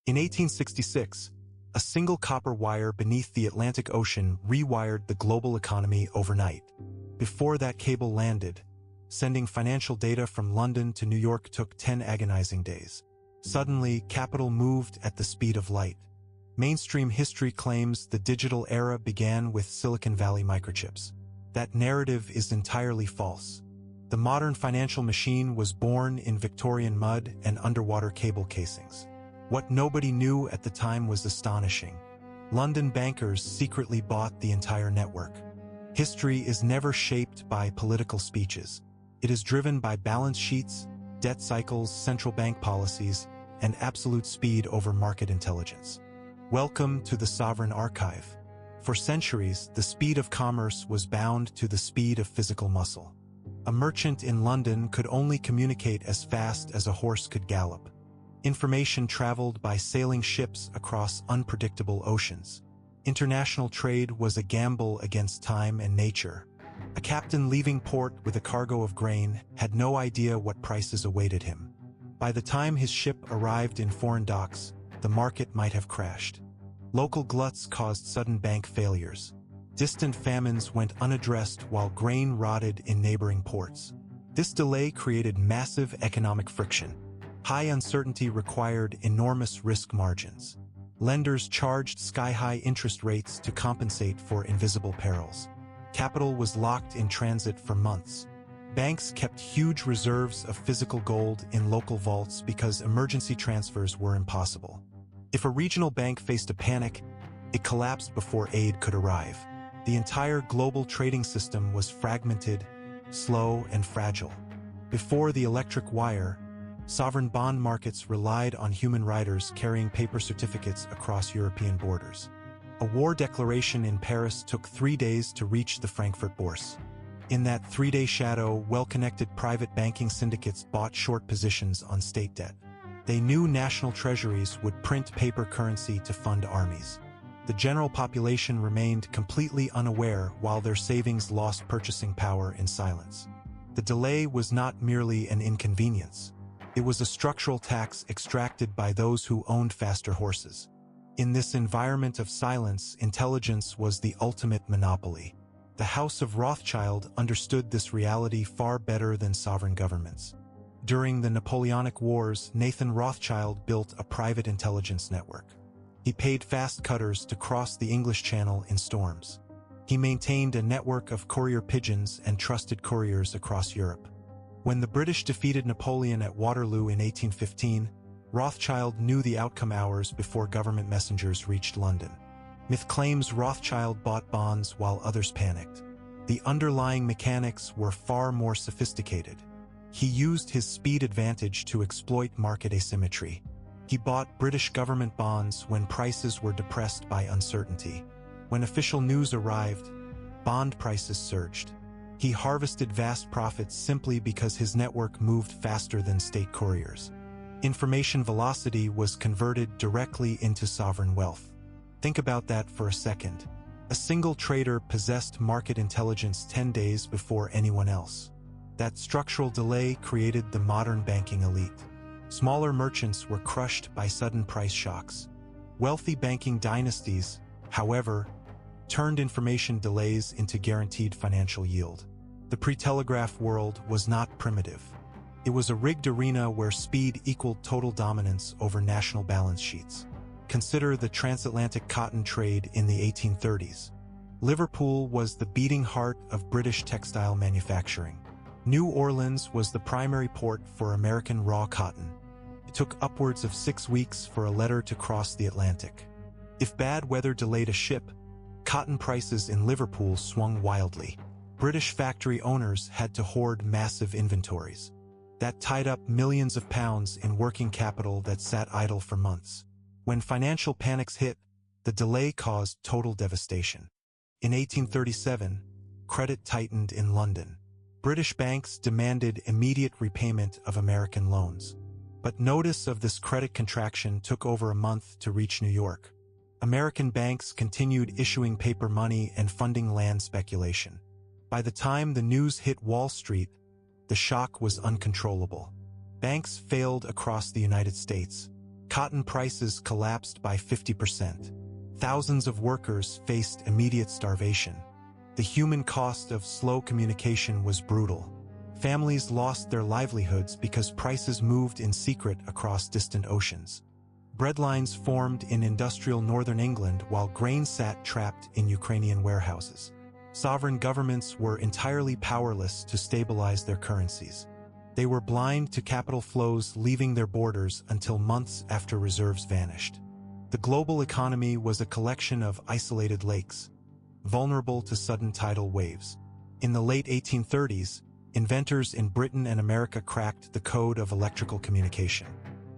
In 1866, a single copper wire beneath the Atlantic Ocean rewired the global economy overnight. Before that cable landed, sending financial data from London to New York took 10 agonizing days. Suddenly, capital moved at the speed of light. Mainstream history claims the digital era began with Silicon Valley microchips. That narrative is entirely false. The modern financial machine was born in Victorian mud and underwater cable casings. What nobody knew at the time was astonishing. London bankers secretly bought the entire network. History is never shaped by political speeches. It is driven by balance sheets, debt cycles, central bank policies, and absolute speed over market intelligence. Welcome to the Sovereign Archive. For centuries, the speed of commerce was bound to the speed of physical muscle. A merchant in London could only communicate as fast as a horse could gallop. Information traveled by sailing ships across unpredictable oceans. International trade was a gamble against time and nature. A captain leaving port with a cargo of grain had no idea what prices awaited him. By the time his ship arrived in foreign docks, the market might have crashed. Local gluts caused sudden bank failures. Distant famines went unaddressed while grain rotted in neighboring ports. This delay created massive economic friction. High uncertainty required enormous risk margins. Lenders charged sky-high interest rates to compensate for invisible perils. Capital was locked in transit for months. Banks kept huge reserves of physical gold in local vaults because emergency transfers were impossible. If a regional bank faced a panic, it collapsed before aid could arrive. The entire global trading system was fragmented, slow, and fragile. Before the electric wire, sovereign bond markets relied on human riders carrying paper certificates across European borders. A war declaration in Paris took 3 days to reach the Frankfurt Bourse. In that 3-day shadow, well-connected private banking syndicates bought short positions on state debt. They knew national treasuries would print paper currency to fund armies. The general population remained completely unaware while their savings lost purchasing power in silence. The delay was not merely an inconvenience. It was a structural tax extracted by those who owned faster horses. In this environment of silence, intelligence was the ultimate monopoly. The House of Rothschild understood this reality far better than sovereign governments. During the Napoleonic Wars, Nathan Rothschild built a private intelligence network. He paid fast cutters to cross the English Channel in storms. He maintained a network of courier pigeons and trusted couriers across Europe. When the British defeated Napoleon at Waterloo in 1815, Rothschild knew the outcome hours before government messengers reached London. Myth claims Rothschild bought bonds while others panicked. The underlying mechanics were far more sophisticated. He used his speed advantage to exploit market asymmetry. He bought British government bonds when prices were depressed by uncertainty. When official news arrived, bond prices surged. He harvested vast profits simply because his network moved faster than state couriers. Information velocity was converted directly into sovereign wealth. Think about that for a second. A single trader possessed market intelligence 10 days before anyone else. That structural delay created the modern banking elite. Smaller merchants were crushed by sudden price shocks. Wealthy banking dynasties, however, turned information delays into guaranteed financial yield. The pre-telegraph world was not primitive. It was a rigged arena where speed equaled total dominance over national balance sheets. Consider the transatlantic cotton trade in the 1830s. Liverpool was the beating heart of British textile manufacturing. New Orleans was the primary port for American raw cotton. It took upwards of 6 weeks for a letter to cross the Atlantic. If bad weather delayed a ship, cotton prices in Liverpool swung wildly. British factory owners had to hoard massive inventories. That tied up millions of pounds in working capital that sat idle for months. When financial panics hit, the delay caused total devastation. In 1837, credit tightened in London. British banks demanded immediate repayment of American loans. But notice of this credit contraction took over a month to reach New York. American banks continued issuing paper money and funding land speculation. By the time the news hit Wall Street, the shock was uncontrollable. Banks failed across the United States. Cotton prices collapsed by 50%. Thousands of workers faced immediate starvation. The human cost of slow communication was brutal. Families lost their livelihoods because prices moved in secret across distant oceans. Breadlines formed in industrial northern England while grain sat trapped in Ukrainian warehouses. Sovereign governments were entirely powerless to stabilize their currencies. They were blind to capital flows leaving their borders until months after reserves vanished. The global economy was a collection of isolated lakes, vulnerable to sudden tidal waves. In the late 1830s, inventors in Britain and America cracked the code of electrical communication.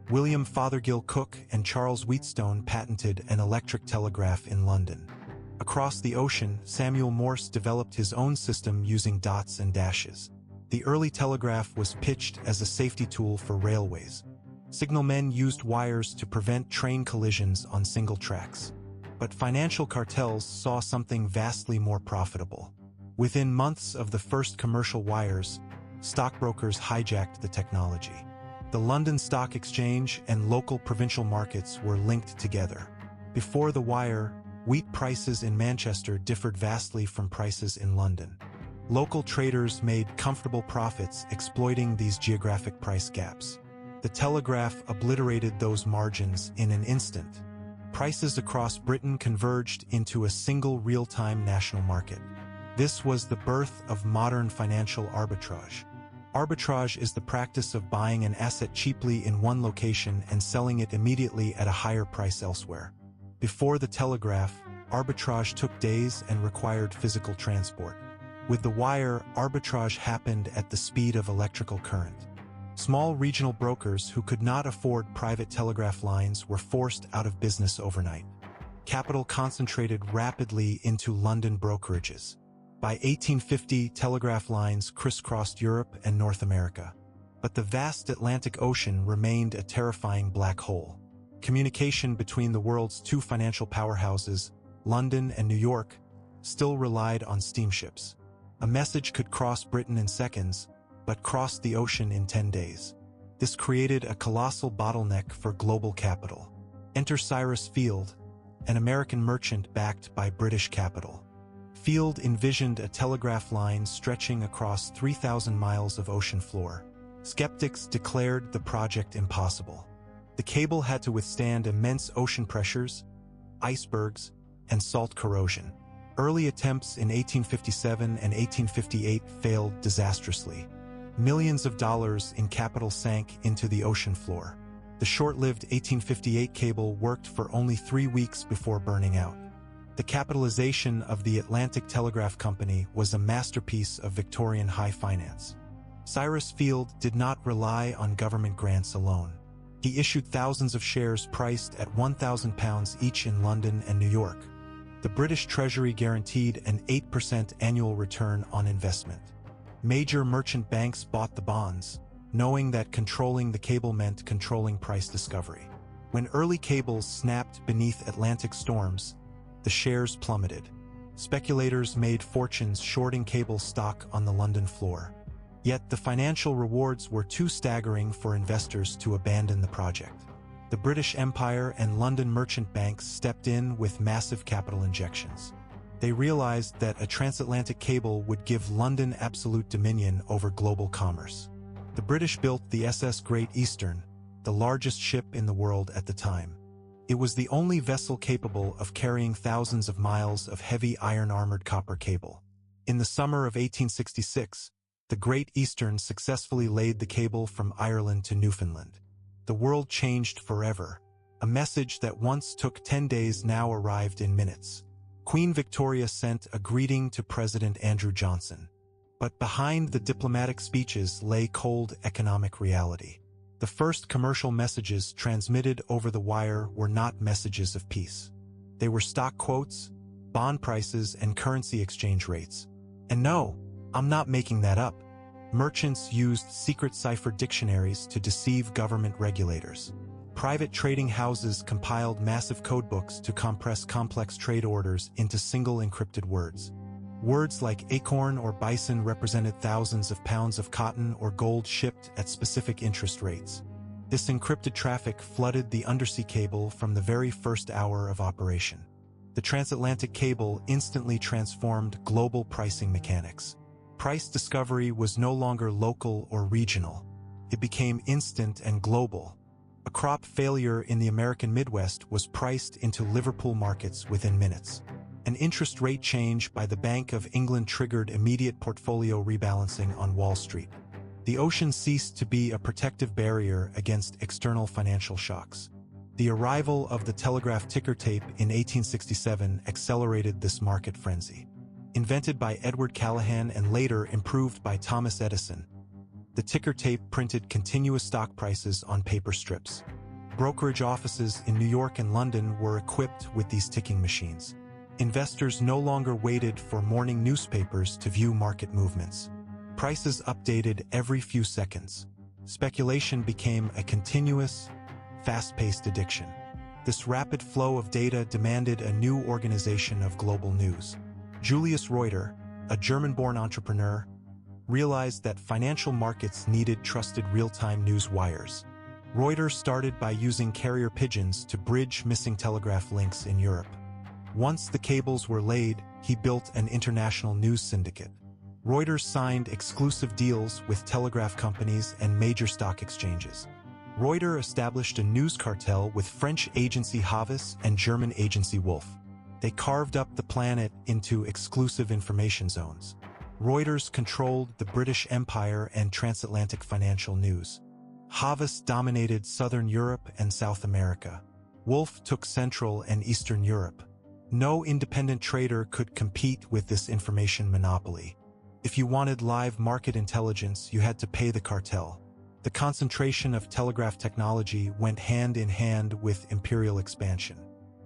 William Fothergill Cooke and Charles Wheatstone patented an electric telegraph in London. Across the ocean, Samuel Morse developed his own system using dots and dashes. The early telegraph was pitched as a safety tool for railways. Signalmen used wires to prevent train collisions on single tracks. But financial cartels saw something vastly more profitable. Within months of the first commercial wires, stockbrokers hijacked the technology. The London Stock Exchange and local provincial markets were linked together. Before the wire, wheat prices in Manchester differed vastly from prices in London. Local traders made comfortable profits exploiting these geographic price gaps. The telegraph obliterated those margins in an instant. Prices across Britain converged into a single real-time national market. This was the birth of modern financial arbitrage. Arbitrage is the practice of buying an asset cheaply in one location and selling it immediately at a higher price elsewhere. Before the telegraph, arbitrage took days and required physical transport. With the wire, arbitrage happened at the speed of electrical current. Small regional brokers who could not afford private telegraph lines were forced out of business overnight. Capital concentrated rapidly into London brokerages. By 1850, telegraph lines crisscrossed Europe and North America. But the vast Atlantic Ocean remained a terrifying black hole. Communication between the world's two financial powerhouses, London and New York, still relied on steamships. A message could cross Britain in seconds, but crossed the ocean in 10 days. This created a colossal bottleneck for global capital. Enter Cyrus Field, an American merchant backed by British capital. Field envisioned a telegraph line stretching across 3,000 miles of ocean floor. Skeptics declared the project impossible. The cable had to withstand immense ocean pressures, icebergs, and salt corrosion. Early attempts in 1857 and 1858 failed disastrously. Millions of dollars in capital sank into the ocean floor. The short-lived 1858 cable worked for only 3 weeks before burning out. The capitalization of the Atlantic Telegraph Company was a masterpiece of Victorian high finance. Cyrus Field did not rely on government grants alone. He issued thousands of shares priced at £1,000 each in London and New York. The British Treasury guaranteed an 8% annual return on investment. Major merchant banks bought the bonds, knowing that controlling the cable meant controlling price discovery. When early cables snapped beneath Atlantic storms, the shares plummeted. Speculators made fortunes shorting cable stock on the London floor. Yet the financial rewards were too staggering for investors to abandon the project. The British Empire and London merchant banks stepped in with massive capital injections. They realized that a transatlantic cable would give London absolute dominion over global commerce. The British built the SS Great Eastern, the largest ship in the world at the time. It was the only vessel capable of carrying thousands of miles of heavy iron-armored copper cable. In the summer of 1866, the Great Eastern successfully laid the cable from Ireland to Newfoundland. The world changed forever. A message that once took 10 days now arrived in minutes. Queen Victoria sent a greeting to President Andrew Johnson. But behind the diplomatic speeches lay cold economic reality. The first commercial messages transmitted over the wire were not messages of peace. They were stock quotes, bond prices, and currency exchange rates. And no, I'm not making that up. Merchants used secret cipher dictionaries to deceive government regulators. Private trading houses compiled massive codebooks to compress complex trade orders into single encrypted words. Words like acorn or bison represented thousands of pounds of cotton or gold shipped at specific interest rates. This encrypted traffic flooded the undersea cable from the very first hour of operation. The transatlantic cable instantly transformed global pricing mechanics. Price discovery was no longer local or regional. It became instant and global. A crop failure in the American Midwest was priced into Liverpool markets within minutes. An interest rate change by the Bank of England triggered immediate portfolio rebalancing on Wall Street. The ocean ceased to be a protective barrier against external financial shocks. The arrival of the telegraph ticker tape in 1867 accelerated this market frenzy. Invented by Edward Callahan and later improved by Thomas Edison, the ticker tape printed continuous stock prices on paper strips. Brokerage offices in New York and London were equipped with these ticking machines. Investors no longer waited for morning newspapers to view market movements. Prices updated every few seconds. Speculation became a continuous, fast-paced addiction. This rapid flow of data demanded a new organization of global news. Julius Reuter, a German-born entrepreneur, realized that financial markets needed trusted real-time news wires. Reuter started by using carrier pigeons to bridge missing telegraph links in Europe. Once the cables were laid, he built an international news syndicate. Reuters signed exclusive deals with telegraph companies and major stock exchanges. Reuters established a news cartel with French agency Havas and German agency Wolf. They carved up the planet into exclusive information zones. Reuters controlled the British Empire and transatlantic financial news. Havas dominated Southern Europe and South America. Wolf took Central and Eastern Europe. No independent trader could compete with this information monopoly. If you wanted live market intelligence, you had to pay the cartel. The concentration of telegraph technology went hand in hand with imperial expansion.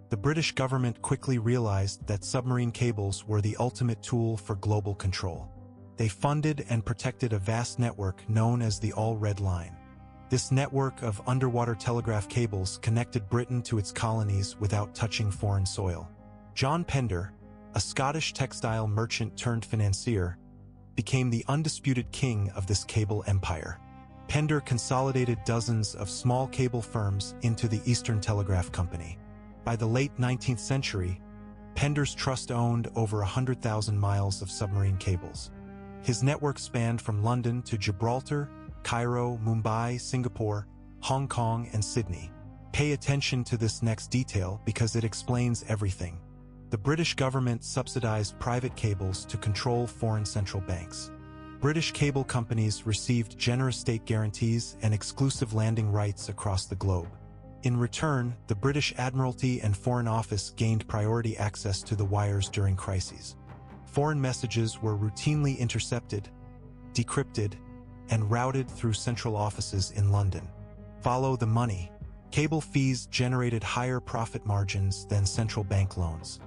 The British government quickly realized that submarine cables were the ultimate tool for global control. They funded and protected a vast network known as the All Red Line. This network of underwater telegraph cables connected Britain to its colonies without touching foreign soil. John Pender, a Scottish textile merchant turned financier, became the undisputed king of this cable empire. Pender consolidated dozens of small cable firms into the Eastern Telegraph Company. By the late 19th century, Pender's trust owned over 100,000 miles of submarine cables. His network spanned from London to Gibraltar, Cairo, Mumbai, Singapore, Hong Kong, and Sydney. Pay attention to this next detail because it explains everything. The British government subsidized private cables to control foreign central banks. British cable companies received generous state guarantees and exclusive landing rights across the globe. In return, the British Admiralty and Foreign Office gained priority access to the wires during crises. Foreign messages were routinely intercepted, decrypted, and routed through central offices in London. Follow the money. Cable fees generated higher profit margins than central bank loans.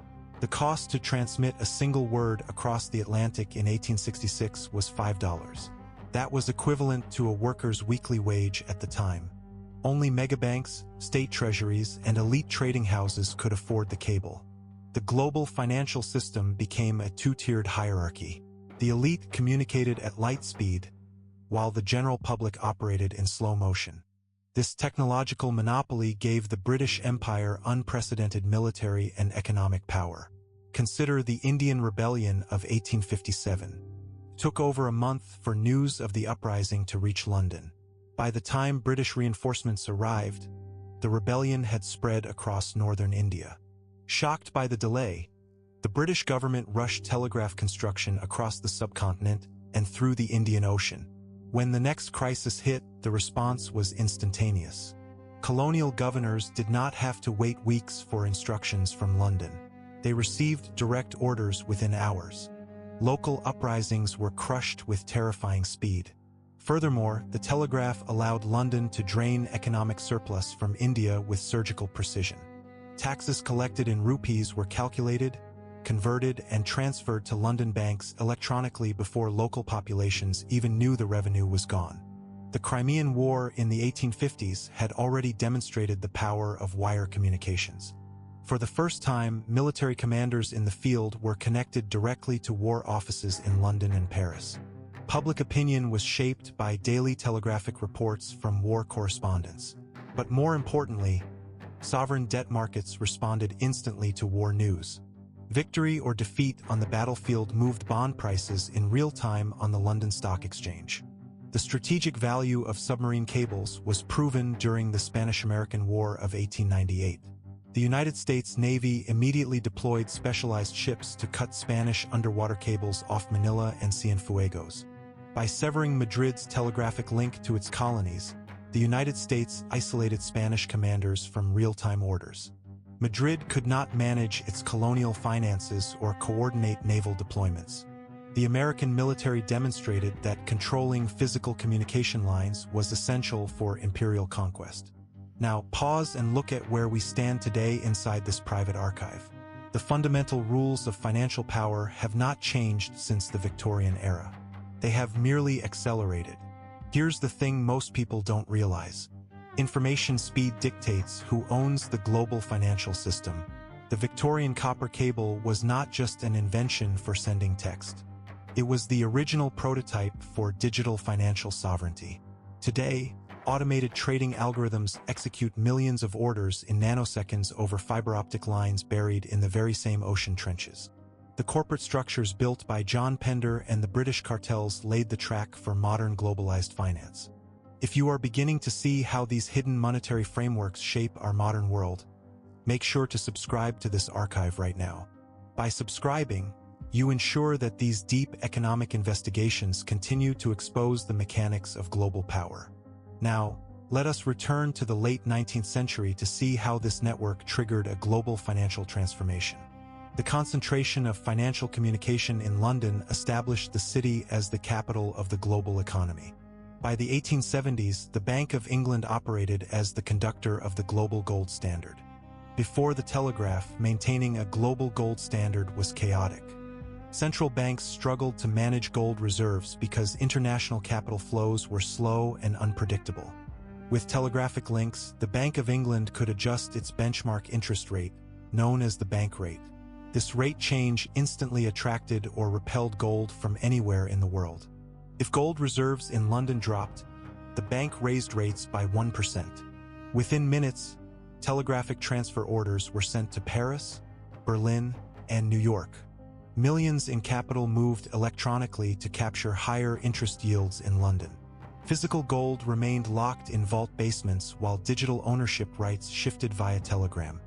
The cost to transmit a single word across the Atlantic in 1866 was $5. That was equivalent to a worker's weekly wage at the time. Only megabanks, state treasuries, and elite trading houses could afford the cable. The global financial system became a two-tiered hierarchy. The elite communicated at light speed, while the general public operated in slow motion. This technological monopoly gave the British Empire unprecedented military and economic power. Consider the Indian Rebellion of 1857. It took over a month for news of the uprising to reach London. By the time British reinforcements arrived, the rebellion had spread across northern India. Shocked by the delay, the British government rushed telegraph construction across the subcontinent and through the Indian Ocean. When the next crisis hit, the response was instantaneous. Colonial governors did not have to wait weeks for instructions from London. They received direct orders within hours. Local uprisings were crushed with terrifying speed. Furthermore, the telegraph allowed London to drain economic surplus from India with surgical precision. Taxes collected in rupees were calculated, converted, and transferred to London banks electronically before local populations even knew the revenue was gone. The Crimean War in the 1850s had already demonstrated the power of wire communications. For the first time, military commanders in the field were connected directly to war offices in London and Paris. Public opinion was shaped by daily telegraphic reports from war correspondents. But more importantly, sovereign debt markets responded instantly to war news. Victory or defeat on the battlefield moved bond prices in real time on the London Stock Exchange. The strategic value of submarine cables was proven during the Spanish-American War of 1898. The United States Navy immediately deployed specialized ships to cut Spanish underwater cables off Manila and Cienfuegos. By severing Madrid's telegraphic link to its colonies, the United States isolated Spanish commanders from real-time orders. Madrid could not manage its colonial finances or coordinate naval deployments. The American military demonstrated that controlling physical communication lines was essential for imperial conquest. Now, pause and look at where we stand today inside this private archive. The fundamental rules of financial power have not changed since the Victorian era. They have merely accelerated. Here's the thing most people don't realize. Information speed dictates who owns the global financial system. The Victorian copper cable was not just an invention for sending text. It was the original prototype for digital financial sovereignty. Today, automated trading algorithms execute millions of orders in nanoseconds over fiber-optic lines buried in the very same ocean trenches. The corporate structures built by John Pender and the British cartels laid the track for modern globalized finance. If you are beginning to see how these hidden monetary frameworks shape our modern world, make sure to subscribe to this archive right now. By subscribing, you ensure that these deep economic investigations continue to expose the mechanics of global power. Now, let us return to the late 19th century to see how this network triggered a global financial transformation. The concentration of financial communication in London established the city as the capital of the global economy. By the 1870s, the Bank of England operated as the conductor of the global gold standard. Before the telegraph, maintaining a global gold standard was chaotic. Central banks struggled to manage gold reserves because international capital flows were slow and unpredictable. With telegraphic links, the Bank of England could adjust its benchmark interest rate, known as the bank rate. This rate change instantly attracted or repelled gold from anywhere in the world. If gold reserves in London dropped, the bank raised rates by 1%. Within minutes, telegraphic transfer orders were sent to Paris, Berlin, and New York. Millions in capital moved electronically to capture higher interest yields in London. Physical gold remained locked in vault basements while digital ownership rights shifted via telegram.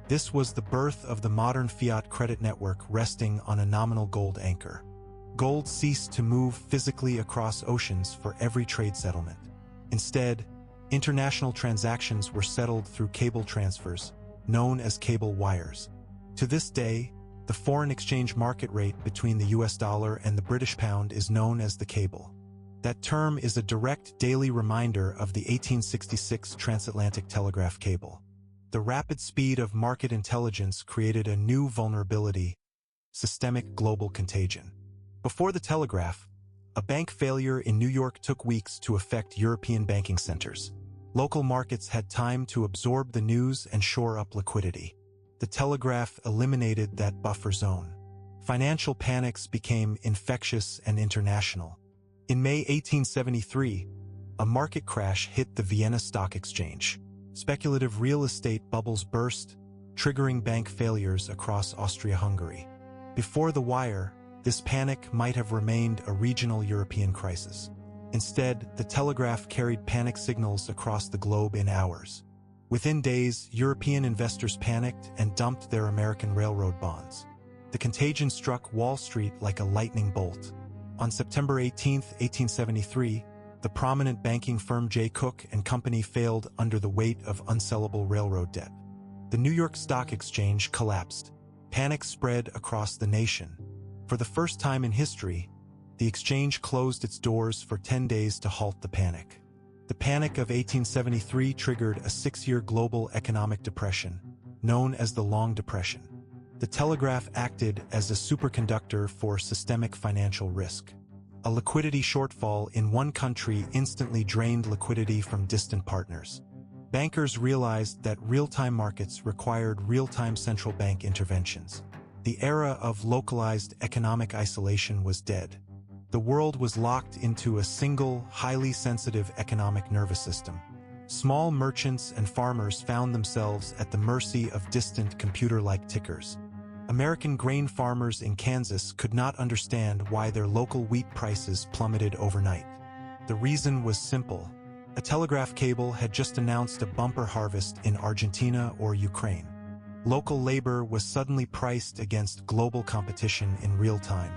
This was the birth of the modern fiat credit network resting on a nominal gold anchor. Gold ceased to move physically across oceans for every trade settlement. Instead, international transactions were settled through cable transfers, known as cable wires. To this day, the foreign exchange market rate between the US dollar and the British pound is known as the cable. That term is a direct daily reminder of the 1866 transatlantic telegraph cable. The rapid speed of market intelligence created a new vulnerability: systemic global contagion. Before the telegraph, a bank failure in New York took weeks to affect European banking centers. Local markets had time to absorb the news and shore up liquidity. The telegraph eliminated that buffer zone. Financial panics became infectious and international. In May 1873, a market crash hit the Vienna Stock Exchange. Speculative real estate bubbles burst, triggering bank failures across Austria-Hungary. Before the wire, this panic might have remained a regional European crisis. Instead, the telegraph carried panic signals across the globe in hours. Within days, European investors panicked and dumped their American railroad bonds. The contagion struck Wall Street like a lightning bolt. On September 18, 1873, the prominent banking firm J. Cook and Company failed under the weight of unsellable railroad debt. The New York Stock Exchange collapsed. Panic spread across the nation. For the first time in history, the exchange closed its doors for 10 days to halt the panic. The Panic of 1873 triggered a 6-year global economic depression, known as the Long Depression. The telegraph acted as a superconductor for systemic financial risk. A liquidity shortfall in one country instantly drained liquidity from distant partners. Bankers realized that real-time markets required real-time central bank interventions. The era of localized economic isolation was dead. The world was locked into a single, highly sensitive economic nervous system. Small merchants and farmers found themselves at the mercy of distant computer-like tickers. American grain farmers in Kansas could not understand why their local wheat prices plummeted overnight. The reason was simple. A telegraph cable had just announced a bumper harvest in Argentina or Ukraine. Local labor was suddenly priced against global competition in real time.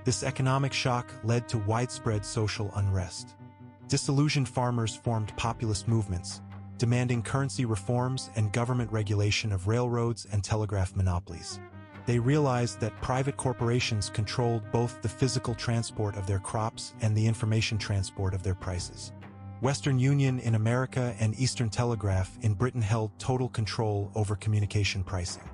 This economic shock led to widespread social unrest. Disillusioned farmers formed populist movements, demanding currency reforms and government regulation of railroads and telegraph monopolies. They realized that private corporations controlled both the physical transport of their crops and the information transport of their prices. Western Union in America and Eastern Telegraph in Britain held total control over communication pricing.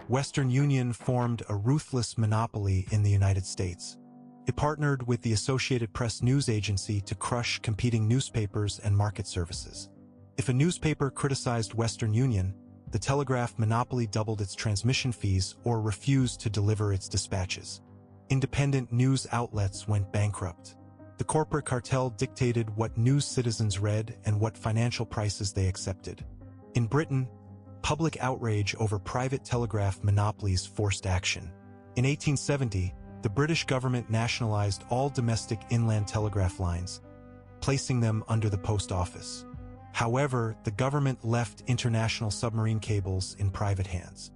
Western Union formed a ruthless monopoly in the United States. It partnered with the Associated Press news agency to crush competing newspapers and market services. If a newspaper criticized Western Union, the telegraph monopoly doubled its transmission fees or refused to deliver its dispatches. Independent news outlets went bankrupt. The corporate cartel dictated what news citizens read and what financial prices they accepted. In Britain, public outrage over private telegraph monopolies forced action. In 1870, the British government nationalized all domestic inland telegraph lines, placing them under the post office. However, the government left international submarine cables in private hands.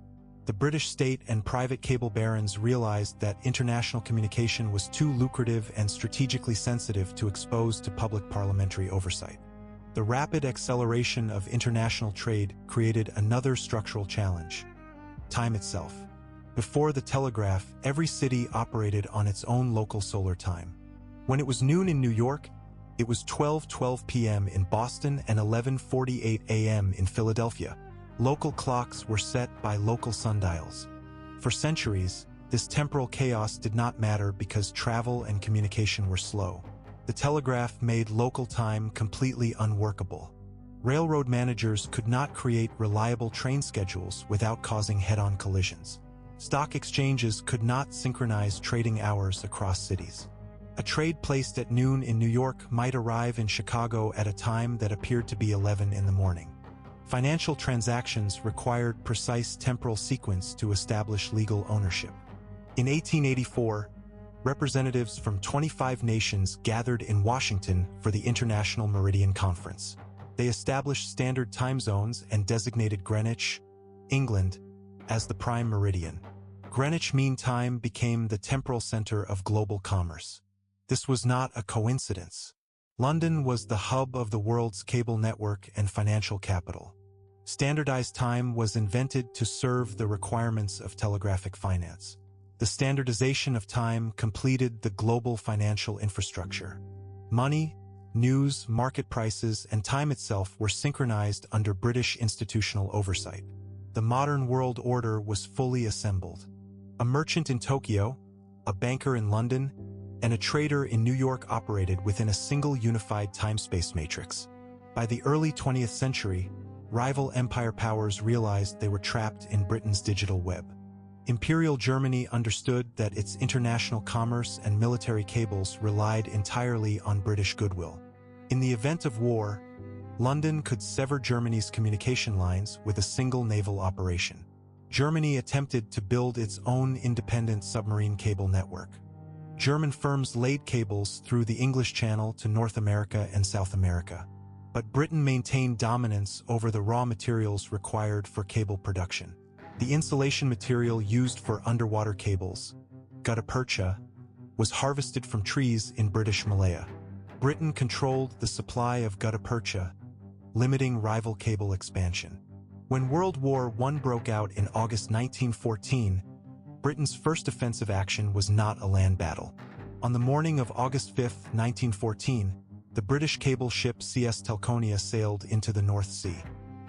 The British state and private cable barons realized that international communication was too lucrative and strategically sensitive to expose to public parliamentary oversight. The rapid acceleration of international trade created another structural challenge: time itself. Before the telegraph, every city operated on its own local solar time. When it was noon in New York, it was 12:12 p.m. in Boston and 11:48 a.m. in Philadelphia. Local clocks were set by local sundials. For centuries, this temporal chaos did not matter because travel and communication were slow. The telegraph made local time completely unworkable. Railroad managers could not create reliable train schedules without causing head-on collisions. Stock exchanges could not synchronize trading hours across cities. A trade placed at noon in New York might arrive in Chicago at a time that appeared to be 11 in the morning. Financial transactions required precise temporal sequence to establish legal ownership. In 1884, representatives from 25 nations gathered in Washington for the International Meridian Conference. They established standard time zones and designated Greenwich, England, as the prime meridian. Greenwich Mean Time became the temporal center of global commerce. This was not a coincidence. London was the hub of the world's cable network and financial capital. Standardized time was invented to serve the requirements of telegraphic finance. The standardization of time completed the global financial infrastructure. Money, news, market prices, and time itself were synchronized under British institutional oversight. The modern world order was fully assembled. A merchant in Tokyo, a banker in London, and a trader in New York operated within a single unified time-space matrix. By the early 20th century, rival empire powers realized they were trapped in Britain's digital web. Imperial Germany understood that its international commerce and military cables relied entirely on British goodwill. In the event of war, London could sever Germany's communication lines with a single naval operation. Germany attempted to build its own independent submarine cable network. German firms laid cables through the English Channel to North America and South America. But Britain maintained dominance over the raw materials required for cable production. The insulation material used for underwater cables, gutta percha, was harvested from trees in British Malaya. Britain controlled the supply of gutta percha, limiting rival cable expansion. When World War I broke out in August 1914, Britain's first offensive action was not a land battle. On the morning of August 5, 1914, the British cable ship CS Telconia sailed into the North Sea.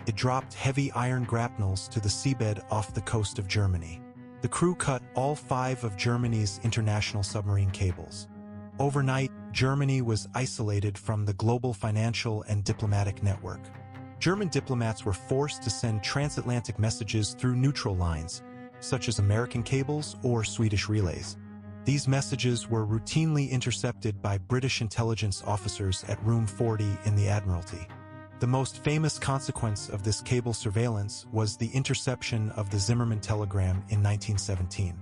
It dropped heavy iron grapnels to the seabed off the coast of Germany. The crew cut all 5 of Germany's international submarine cables. Overnight, Germany was isolated from the global financial and diplomatic network. German diplomats were forced to send transatlantic messages through neutral lines, such as American cables or Swedish relays. These messages were routinely intercepted by British intelligence officers at Room 40 in the Admiralty. The most famous consequence of this cable surveillance was the interception of the Zimmermann telegram in 1917.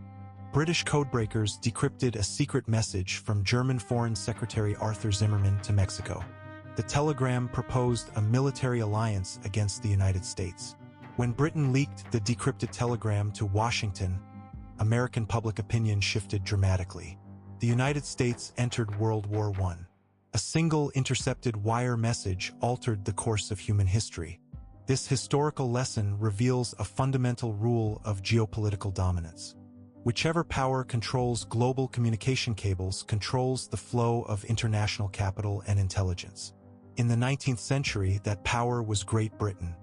British codebreakers decrypted a secret message from German Foreign Secretary Arthur Zimmermann to Mexico. The telegram proposed a military alliance against the United States. When Britain leaked the decrypted telegram to Washington, American public opinion shifted dramatically. The United States entered World War I. A single intercepted wire message altered the course of human history. This historical lesson reveals a fundamental rule of geopolitical dominance. Whichever power controls global communication cables controls the flow of international capital and intelligence. In the 19th century, that power was Great Britain.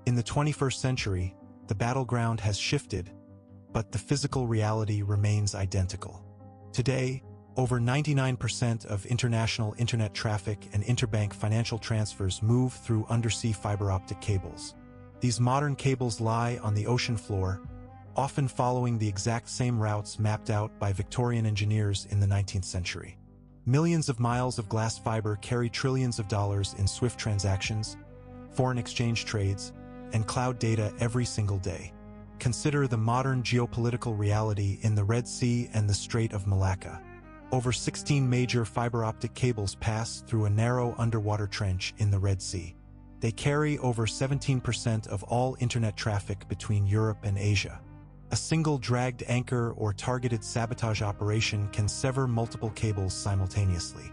In the 21st century, the battleground has shifted, but the physical reality remains identical. Today, over 99% of international internet traffic and interbank financial transfers move through undersea fiber-optic cables. These modern cables lie on the ocean floor, often following the exact same routes mapped out by Victorian engineers in the 19th century. Millions of miles of glass fiber carry trillions of dollars in SWIFT transactions, foreign exchange trades, and cloud data every single day. Consider the modern geopolitical reality in the Red Sea and the Strait of Malacca. Over 16 major fiber-optic cables pass through a narrow underwater trench in the Red Sea. They carry over 17% of all internet traffic between Europe and Asia. A single dragged anchor or targeted sabotage operation can sever multiple cables simultaneously.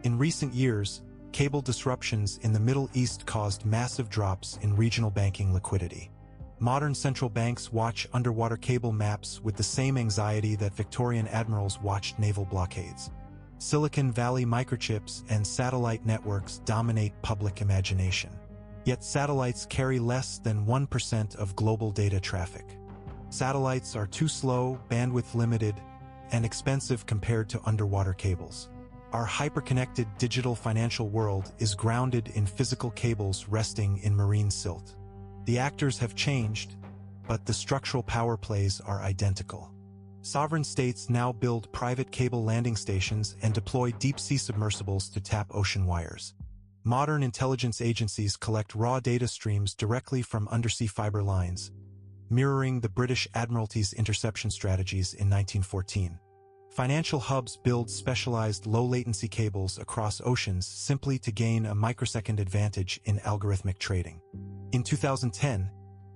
In recent years, cable disruptions in the Middle East caused massive drops in regional banking liquidity. Modern central banks watch underwater cable maps with the same anxiety that Victorian admirals watched naval blockades. Silicon Valley microchips and satellite networks dominate public imagination. Yet satellites carry less than 1% of global data traffic. Satellites are too slow, bandwidth limited, and expensive compared to underwater cables. Our hyperconnected digital financial world is grounded in physical cables resting in marine silt. The actors have changed, but the structural power plays are identical. Sovereign states now build private cable landing stations and deploy deep-sea submersibles to tap ocean wires. Modern intelligence agencies collect raw data streams directly from undersea fiber lines, mirroring the British Admiralty's interception strategies in 1914. Financial hubs build specialized low-latency cables across oceans simply to gain a microsecond advantage in algorithmic trading. In 2010,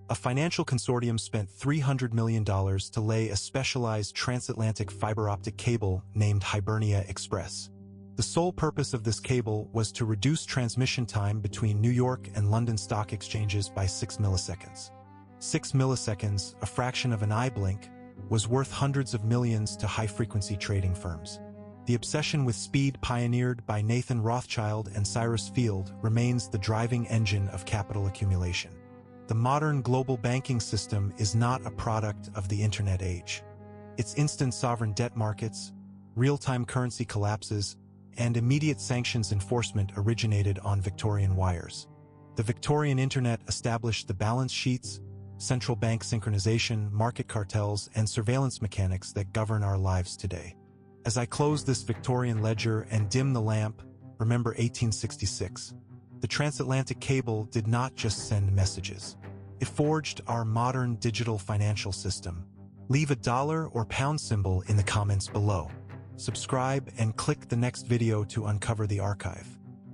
a financial consortium spent $300 million to lay a specialized transatlantic fiber-optic cable named Hibernia Express. The sole purpose of this cable was to reduce transmission time between New York and London stock exchanges by 6 milliseconds. 6 milliseconds, a fraction of an eye blink, was worth hundreds of millions to high-frequency trading firms. The obsession with speed pioneered by Nathan Rothschild and Cyrus Field remains the driving engine of capital accumulation. The modern global banking system is not a product of the internet age. Its instant sovereign debt markets, real-time currency collapses, and immediate sanctions enforcement originated on Victorian wires. The Victorian internet established the balance sheets, central bank synchronization, market cartels, and surveillance mechanics that govern our lives today. As I close this Victorian ledger and dim the lamp, remember 1866. The transatlantic cable did not just send messages. It forged our modern digital financial system. Leave a dollar or pound symbol in the comments below. Subscribe and click the next video to uncover the archive.